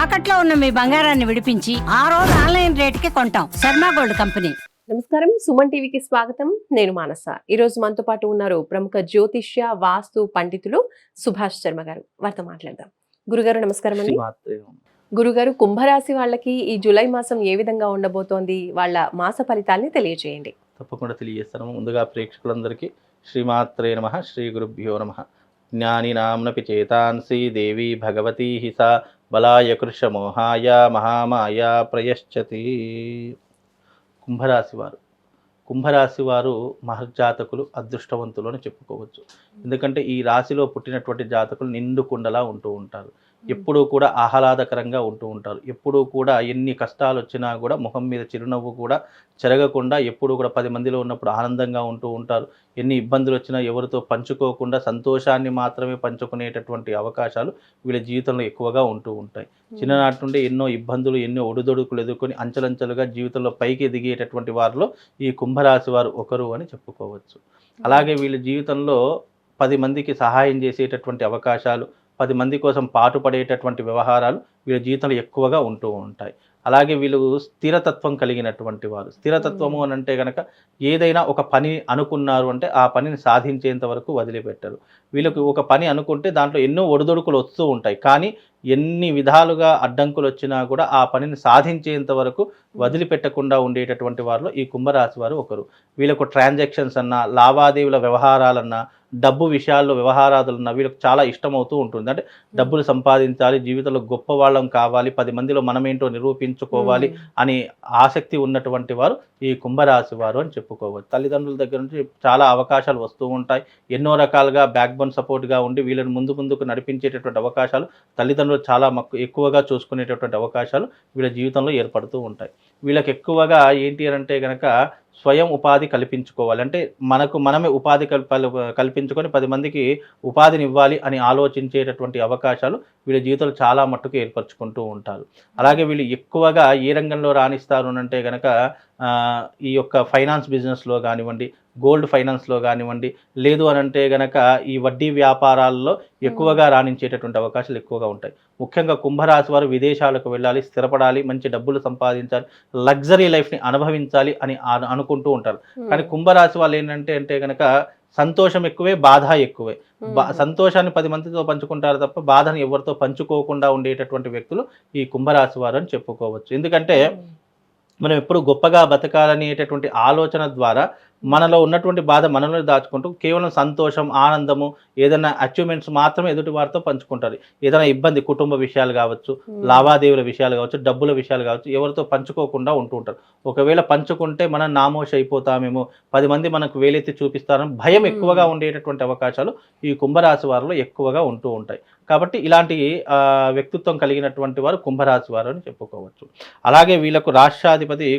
తాకట్లో ఉన్న మీ బంగారాన్ని విడిపించి ఆ రోజు ఆన్లైన్ రేటుకి కొంటాం. Sharma gold company. నమస్కారం, సుమన్ టీవీకి స్వాగతం. నేను మానస. ఈ రోజు మనతో పాటు ఉన్నారు ప్రముఖ జ్యోతిష్య వాస్తు పండితులు సుభాష్ శర్మ గారు. వారితో మాట్లాడదాం. గురుగారు నమస్కారం అండి. గురుగారు, కుంభరాశి వాళ్ళకి ఈ జూలై మాసం ఏ విధంగా ఉండబోతోంది? వాళ్ళ మాస ఫలితాల్ని తెలియజేయండి. తప్పకుండా తెలియజేస్తాను. ముందుగా ప్రేక్షకులందరికీ శ్రీమాత్రే నమః, శ్రీ గురుభ్యో నమః. జ్ఞాని నామ్నపి చేతాంసి దేవి భగవతి హిసా బలాయ కృషమోహాయ మహామాయ ప్రయశ్చతి. కుంభరాశి వారు మహర్జాతకులు, అదృష్టవంతులు అని చెప్పుకోవచ్చు. ఎందుకంటే ఈ రాశిలో పుట్టినటువంటి జాతకులు నిండు కుండలా ఉంటూ ఉంటారు. ఎప్పుడూ కూడా ఆహ్లాదకరంగా ఉంటూ ఉంటారు. ఎప్పుడూ కూడా ఎన్ని కష్టాలు వచ్చినా కూడా ముఖం మీద చిరునవ్వు కూడా చెరగకుండా ఎప్పుడూ కూడా 10 మందిలో ఉన్నప్పుడు ఆనందంగా ఉంటూ ఉంటారు. ఎన్ని ఇబ్బందులు వచ్చినా ఎవరితో పంచుకోకుండా సంతోషాన్ని మాత్రమే పంచుకునేటటువంటి అవకాశాలు వీళ్ళ జీవితంలో ఎక్కువగా ఉంటూ ఉంటాయి. చిన్ననాటి నుండి ఎన్నో ఇబ్బందులు, ఎన్నో ఒడిదొడుకులు ఎదుర్కొని అంచెలంచెలుగా జీవితంలో పైకి ఎదిగేటటువంటి వారిలో ఈ కుంభరాశి వారు ఒకరు అని చెప్పుకోవచ్చు. అలాగే వీళ్ళ జీవితంలో 10 మందికి సహాయం చేసేటటువంటి అవకాశాలు, 10 మంది కోసం పాటుపడేటటువంటి వ్యవహారాలు వీళ్ళ జీవితంలో ఎక్కువగా ఉంటూ ఉంటాయి. అలాగే వీళ్ళు స్థిరతత్వం కలిగినటువంటి వారు. స్థిరతత్వము అని అంటే కనుక ఏదైనా ఒక పని అనుకున్నారు అంటే ఆ పనిని సాధించేంత వరకు వదిలిపెట్టరు. వీళ్ళకి ఒక పని అనుకుంటే దాంట్లో ఎన్నో ఒడిదొడుకులు వస్తూ ఉంటాయి. కానీ ఎన్ని విధాలుగా అడ్డంకులు వచ్చినా కూడా ఆ పనిని సాధించేంత వరకు వదిలిపెట్టకుండా ఉండేటటువంటి వారిలో ఈ కుంభరాశి వారు ఒకరు. వీళ్ళకు ట్రాన్సాక్షన్స్ అన్నా, లావాదేవీల వ్యవహారాలన్నా, డబ్బు విషయాల్లో వ్యవహారాదులన్నా వీళ్ళకి చాలా ఇష్టమవుతూ ఉంటుంది. అంటే డబ్బులు సంపాదించాలి, జీవితంలో గొప్ప వాళ్ళం కావాలి, 10 మందిలో మనమేంటో నిరూపించుకోవాలి అని ఆసక్తి ఉన్నటువంటి వారు ఈ కుంభరాశి వారు అని చెప్పుకోవచ్చు. తల్లిదండ్రుల దగ్గర నుంచి చాలా అవకాశాలు వస్తూ ఉంటాయి. ఎన్నో రకాలుగా బ్యాక్ బోన్ సపోర్ట్గా ఉండి వీళ్ళని ముందుకు నడిపించేటటువంటి అవకాశాలు తల్లిదండ్రులు చాలా ఎక్కువగా చూసుకునేటటువంటి అవకాశాలు వీళ్ళ జీవితంలో ఏర్పడుతూ ఉంటాయి. వీళ్ళకి ఎక్కువగా ఏంటి అని అంటే కనుక స్వయం ఉపాధి కల్పించుకోవాలి. అంటే మనమే ఉపాధి కల్పించుకొని 10 మందికి ఉపాధిని ఇవ్వాలి అని ఆలోచించేటటువంటి అవకాశాలు వీళ్ళ జీవితంలో చాలా మట్టుకు ఏర్పరచుకుంటూ ఉంటారు. అలాగే వీళ్ళు ఎక్కువగా ఏ రంగంలో రాణిస్తారు అని అంటే కనుక ఈ యొక్క ఫైనాన్స్ బిజినెస్లో కానివ్వండి, గోల్డ్ ఫైనాన్స్లో కానివ్వండి, లేదు అని అంటే కనుక ఈ వడ్డీ వ్యాపారాల్లో ఎక్కువగా రాణించేటటువంటి అవకాశాలు ఎక్కువగా ఉంటాయి. ముఖ్యంగా కుంభరాశి వారు విదేశాలకు వెళ్ళాలి, స్థిరపడాలి, మంచి డబ్బులు సంపాదించాలి, లగ్జరీ లైఫ్ని అనుభవించాలి అని అనుకుంటూ ఉంటారు. కానీ కుంభరాశి వాళ్ళు ఏంటంటే కనుక సంతోషం ఎక్కువే, బాధ ఎక్కువే. సంతోషాన్ని 10 మందితో పంచుకుంటారు తప్ప బాధను ఎవరితో పంచుకోకుండా ఉండేటటువంటి వ్యక్తులు ఈ కుంభరాశి వారు అని చెప్పుకోవచ్చు. ఎందుకంటే మనం ఎప్పుడు గొప్పగా బతకాలనేటటువంటి ఆలోచన ద్వారా మనలో ఉన్నటువంటి బాధ మనలో దాచుకుంటూ కేవలం సంతోషం, ఆనందము, ఏదైనా అచీవ్మెంట్స్ మాత్రమే ఎదుటి వారితో పంచుకుంటారు. ఏదైనా ఇబ్బంది, కుటుంబ విషయాలు కావచ్చు, లావాదేవీల విషయాలు కావచ్చు, డబ్బుల విషయాలు కావచ్చు, ఎవరితో పంచుకోకుండా ఉంటూ ఉంటారు. ఒకవేళ పంచుకుంటే మనం నామోషి అయిపోతామేమో, 10 మంది మనకు వేలెత్తి చూపిస్తారని భయం ఎక్కువగా ఉండేటటువంటి అవకాశాలు ఈ కుంభరాశి వారిలో ఎక్కువగా ఉంటూ ఉంటాయి. కాబట్టి ఇలాంటి వ్యక్తిత్వం కలిగినటువంటి వారు కుంభరాశి వారు అని చెప్పుకోవచ్చు. అలాగే వీళ్ళకు రాష్ట్రాధిపతి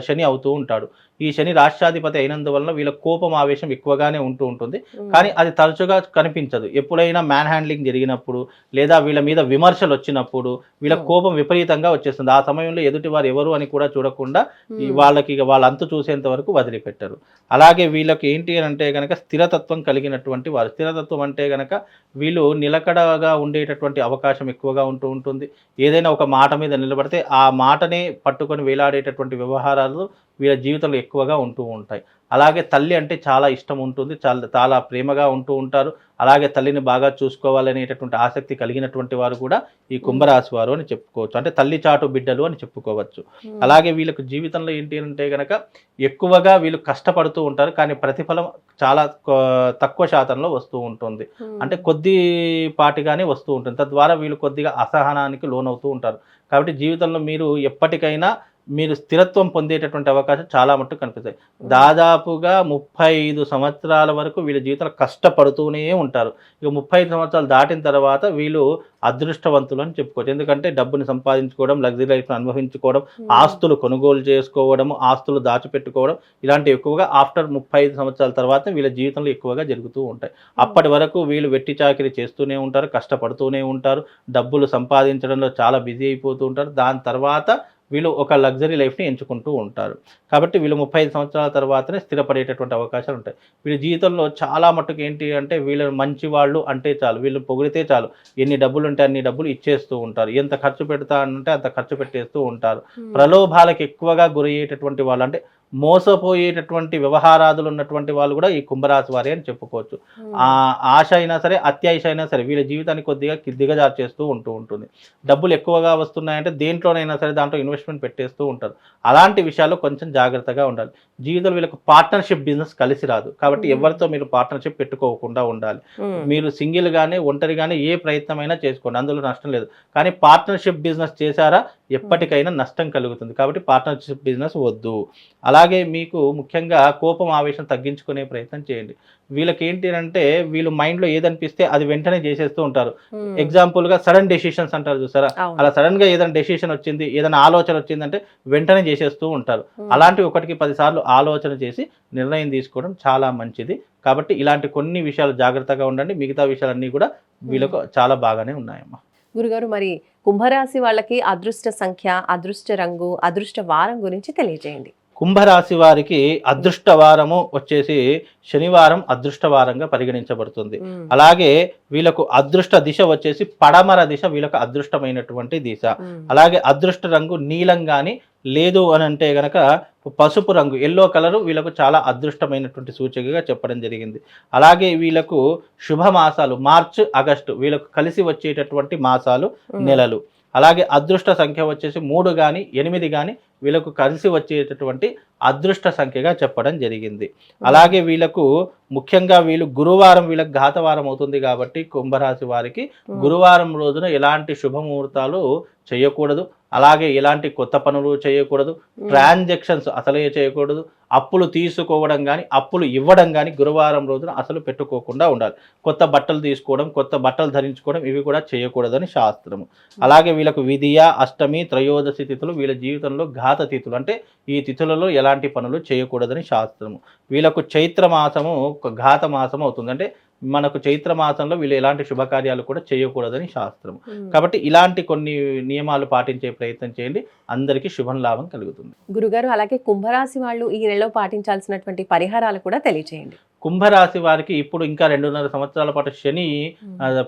శని అవుతూ ఉంటాడు. ఈ శని రాష్ట్రాధిపతి అయినందువలన వీళ్ళ కోపం, ఆవేశం ఎక్కువగానే ఉంటూ ఉంటుంది. కానీ అది తరచుగా కనిపించదు. ఎప్పుడైనా మ్యాన్ హ్యాండ్లింగ్ జరిగినప్పుడు లేదా వీళ్ళ మీద విమర్శలు వచ్చినప్పుడు వీళ్ళ కోపం విపరీతంగా వచ్చేస్తుంది. ఆ సమయంలో ఎదుటి వారు ఎవరు అని కూడా చూడకుండా వాళ్ళకి వాళ్ళ అంతు చూసేంత వరకు వదిలిపెట్టరు. అలాగే వీళ్ళకి ఏంటి అని అంటే కనుక స్థిరతత్వం కలిగినటువంటి వారు. స్థిరతత్వం అంటే కనుక వీళ్ళు నిలకడగా ఉండేటటువంటి అవకాశం ఎక్కువగా ఉంటూ ఉంటుంది. ఏదైనా ఒక మాట మీద నిలబడితే ఆ మాటనే పట్టుకొని వేలాడేటటువంటి వ్యవహారాలు వీళ్ళ జీవితంలో ఎక్కువగా ఉంటూ ఉంటాయి. అలాగే తల్లి అంటే చాలా ఇష్టం ఉంటుంది, చాలా ప్రేమగా ఉంటూ ఉంటారు. అలాగే తల్లిని బాగా చూసుకోవాలనేటటువంటి ఆసక్తి కలిగినటువంటి వారు కూడా ఈ కుంభరాశి వారు అని చెప్పుకోవచ్చు. అంటే తల్లి చాటు బిడ్డలు అని చెప్పుకోవచ్చు. అలాగే వీళ్ళకు జీవితంలో ఏంటి అంటే కనుక ఎక్కువగా వీళ్ళు కష్టపడుతూ ఉంటారు, కానీ ప్రతిఫలం చాలా తక్కువ శాతంలో వస్తూ ఉంటుంది. అంటే కొద్దిపాటిగానే వస్తూ ఉంటుంది. తద్వారా వీళ్ళు కొద్దిగా అసహనానికి లోనవుతూ ఉంటారు. కాబట్టి జీవితంలో మీరు ఎప్పటికైనా మీరు స్థిరత్వం పొందేటటువంటి అవకాశం చాలా మట్టుకు కనిపిస్తాయి. దాదాపుగా 35 సంవత్సరాల వరకు వీళ్ళ జీవితంలో కష్టపడుతూనే ఉంటారు. ఇక 35 సంవత్సరాలు దాటిన తర్వాత వీళ్ళు అదృష్టవంతులు అని చెప్పుకోవచ్చు. ఎందుకంటే డబ్బుని సంపాదించుకోవడం, లగ్జరీ లైఫ్ను అనుభవించుకోవడం, ఆస్తులు కొనుగోలు చేసుకోవడము, ఆస్తులు దాచిపెట్టుకోవడం, ఇలాంటివి ఎక్కువగా ఆఫ్టర్ 35 సంవత్సరాల తర్వాత వీళ్ళ జీవితంలో ఎక్కువగా జరుగుతూ ఉంటాయి. అప్పటి వరకు వీళ్ళు వెట్టి చాకిరీ చేస్తూనే ఉంటారు, కష్టపడుతూనే ఉంటారు, డబ్బులు సంపాదించడంలో చాలా బిజీ అయిపోతూ ఉంటారు. దాని తర్వాత వీళ్ళు ఒక లగ్జరీ లైఫ్ని ఎంచుకుంటూ ఉంటారు. కాబట్టి వీళ్ళు 35 సంవత్సరాల తర్వాతనే స్థిరపడేటటువంటి అవకాశాలు ఉంటాయి. వీళ్ళ జీవితంలో చాలా మట్టుకు ఏంటి అంటే వీళ్ళు మంచి వాళ్ళు అంటే చాలు, వీళ్ళు పొగిడితే చాలు, ఎన్ని డబ్బులు ఉంటే అన్ని డబ్బులు ఇచ్చేస్తూ ఉంటారు, ఎంత ఖర్చు పెడతా అంటే అంత ఖర్చు పెట్టేస్తూ ఉంటారు. ప్రలోభాలకు ఎక్కువగా గురయ్యేటటువంటి వాళ్ళు, అంటే మోసపోయేటటువంటి వ్యవహారాదులు ఉన్నటువంటి వాళ్ళు కూడా ఈ కుంభరాశి వారే అని చెప్పుకోవచ్చు. ఆ ఆశ అయినా సరే, అత్యాశ అయినా సరే వీళ్ళ జీవితాన్ని కొద్దిగా దిగజారు చేస్తూ ఉంటుంది. డబ్బులు ఎక్కువగా వస్తున్నాయంటే దేంట్లోనైనా సరే దాంట్లో ఇన్వెస్ట్మెంట్ పెట్టేస్తూ ఉంటారు. అలాంటి విషయాల్లో కొంచెం జాగ్రత్తగా ఉండాలి. జీవితంలో వీళ్ళకి పార్ట్నర్షిప్ బిజినెస్ కలిసి రాదు. కాబట్టి ఎవరితో మీరు పార్ట్నర్షిప్ పెట్టుకోకుండా ఉండాలి. మీరు సింగిల్గానే ఒంటరిగానే ఏ ప్రయత్నమైనా చేసుకోండి, అందులో నష్టం లేదు. కానీ పార్ట్నర్షిప్ బిజినెస్ చేశారా ఎప్పటికైనా నష్టం కలుగుతుంది. కాబట్టి పార్ట్నర్షిప్ బిజినెస్ వద్దు. అలాగే మీకు ముఖ్యంగా కోపం ఆవేశం తగ్గించుకునే ప్రయత్నం చేయండి. వీళ్ళకి ఏంటి అంటే వీళ్ళు మైండ్లో ఏదనిపిస్తే అది వెంటనే చేసేస్తూ ఉంటారు. ఎగ్జాంపుల్గా సడన్ డెసిషన్స్ అంటారు చూసారా, అలా సడన్గా ఏదైనా డెసిషన్ వచ్చింది, ఏదైనా ఆలోచన వచ్చిందంటే వెంటనే చేసేస్తూ ఉంటారు. అలాంటి 1కి 10 సార్లు ఆలోచన చేసి నిర్ణయం తీసుకోవడం చాలా మంచిది. కాబట్టి ఇలాంటి కొన్ని విషయాలు జాగ్రత్తగా ఉండండి. మిగతా విషయాలన్నీ కూడా వీళ్ళకు చాలా బాగానే ఉన్నాయమ్మా. గురుగారు, మరి కుంభరాశి వాళ్ళకి అదృష్ట సంఖ్య, అదృష్ట రంగు, అదృష్ట వారం గురించి తెలియజేయండి. కుంభరాశి వారికి అదృష్ట వారము వచ్చేసి శనివారం అదృష్టవారంగా పరిగణించబడుతుంది. అలాగే వీళ్ళకు అదృష్ట దిశ వచ్చేసి పడమర దిశ వీళ్ళకు అదృష్టమైనటువంటి దిశ. అలాగే అదృష్ట రంగు నీలం కానీ లేదు అని అంటే గనక పసుపు రంగు, ఎల్లో కలరు వీళ్ళకు చాలా అదృష్టమైనటువంటి సూచికగా చెప్పడం జరిగింది. అలాగే వీళ్ళకు శుభ మాసాలు మార్చ్, ఆగస్టు వీళ్ళకు కలిసి వచ్చేటటువంటి మాసాలు, నెలలు. అలాగే అదృష్ట సంఖ్య వచ్చేసి 3 కానీ 8 కానీ వీళ్ళకు కలిసి వచ్చేటటువంటి అదృష్ట సంఖ్యగా చెప్పడం జరిగింది. అలాగే వీళ్ళకు ముఖ్యంగా వీళ్ళు గురువారం వీళ్ళకి ఘాతవారం అవుతుంది కాబట్టి కుంభరాశి వారికి గురువారం రోజున ఎలాంటి శుభముహూర్తాలు చేయకూడదు. అలాగే ఎలాంటి కొత్త పనులు చేయకూడదు. ట్రాన్సాక్షన్స్ అసలే చేయకూడదు. అప్పులు తీసుకోవడం కానీ అప్పులు ఇవ్వడం కానీ గురువారం రోజున అసలు పెట్టుకోకుండా ఉండాలి. కొత్త బట్టలు తీసుకోవడం, కొత్త బట్టలు ధరించుకోవడం ఇవి కూడా చేయకూడదని శాస్త్రము. అలాగే వీళ్ళకు విధియ, అష్టమి, త్రయోదశి తిథులు వీళ్ళ జీవితంలో ఘాత తిథులు, అంటే ఈ తిథులలో ఎలాంటి పనులు చేయకూడదని శాస్త్రము. వీళ్ళకు చైత్ర మాసము ఘాత మాసం అవుతుంది. అంటే మనకు చైత్ర మాసంలో వీళ్ళు ఎలాంటి శుభకార్యాలు కూడా చేయకూడదని శాస్త్రం. కాబట్టి ఇలాంటి కొన్ని నియమాలు పాటించే ప్రయత్నం చేయండి, అందరికీ శుభం లాభం కలుగుతుంది. గురుగారు, అలాగే కుంభరాశి వాళ్ళు ఈ నెలలో పాటించాల్సినటువంటి పరిహారాలు కూడా తెలియజేయండి. కుంభరాశి వారికి ఇప్పుడు ఇంకా 2.5 సంవత్సరాల పాటు శని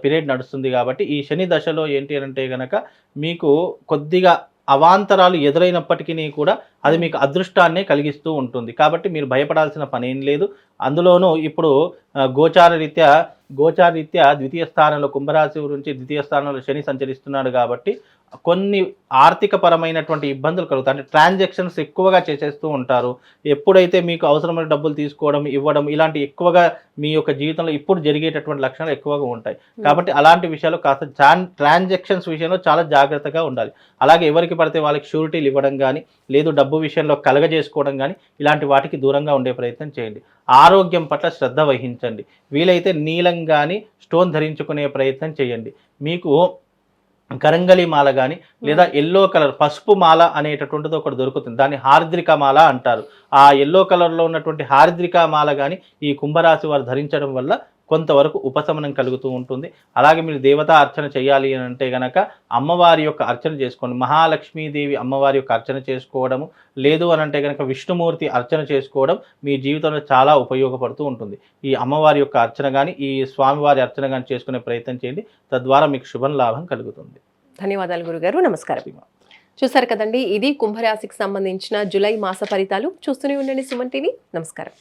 పీరియడ్ నడుస్తుంది కాబట్టి ఈ శని దశలో ఏంటి అంటే గనక మీకు కొద్దిగా అవాంతరాలు ఎదురైనప్పటికీ కూడా అది మీకు అదృష్టాన్నే కలిగిస్తూ ఉంటుంది. కాబట్టి మీరు భయపడాల్సిన పని ఏం లేదు. అందులోనూ ఇప్పుడు గోచారరీత్యా ద్వితీయ స్థానంలో కుంభరాశి గురించి ద్వితీయ స్థానంలో శని సంచరిస్తున్నాడు కాబట్టి కొన్ని ఆర్థిక పరమైనటువంటి ఇబ్బందులు కలుగుతాయి. అంటే ట్రాన్సాక్షన్స్ ఎక్కువగా చేసేస్తూ ఉంటారు. ఎప్పుడైతే మీకు అవసరమైన డబ్బులు తీసుకోవడం, ఇవ్వడం ఇలాంటి ఎక్కువగా మీ యొక్క జీవితంలో ఇప్పుడు జరిగేటటువంటి లక్షణాలు ఎక్కువగా ఉంటాయి. కాబట్టి అలాంటి విషయాలు కాస్త ట్రాన్సాక్షన్స్ విషయంలో చాలా జాగ్రత్తగా ఉండాలి. అలాగే ఎవరికి పడితే వాళ్ళకి షూరిటీలు ఇవ్వడం కానీ, లేదు డబ్బు విషయంలో కలగజేసుకోవడం కానీ ఇలాంటి వాటికి దూరంగా ఉండే ప్రయత్నం చేయండి. ఆరోగ్యం పట్ల శ్రద్ధ వహించండి. వీలైతే నీలం కానీ స్టోన్ ధరించుకునే ప్రయత్నం చేయండి. మీకు కరంగలి మాల కానీ లేదా ఎల్లో కలర్ పసుపు మాల అనేటటువంటిది ఒకటి దొరుకుతుంది, దాన్ని హారిద్రిక మాల అంటారు. ఆ ఎల్లో కలర్లో ఉన్నటువంటి హారిద్రిక మాల కానీ ఈ కుంభరాశి వారు ధరించడం వల్ల కొంతవరకు ఉపశమనం కలుగుతూ ఉంటుంది. అలాగే మీరు దేవతా అర్చన చేయాలి అని అంటే గనక అమ్మవారి యొక్క అర్చన చేసుకోండి. మహాలక్ష్మీదేవి అమ్మవారి యొక్క అర్చన చేసుకోవడము, లేదు అని అంటే కనుక విష్ణుమూర్తి అర్చన చేసుకోవడం మీ జీవితంలో చాలా ఉపయోగపడుతూ ఉంటుంది. ఈ అమ్మవారి యొక్క అర్చన కానీ ఈ స్వామివారి అర్చన కానీ చేసుకునే ప్రయత్నం చేయండి, తద్వారా మీకు శుభం లాభం కలుగుతుంది. ధన్యవాదాలు గురుగారు, నమస్కారం. చూసారు కదండి, ఇది కుంభరాశికి సంబంధించిన జూలై మాస ఫలితాలు. చూస్తూనే ఉండండి సుమన్ టీవీ. నమస్కారం.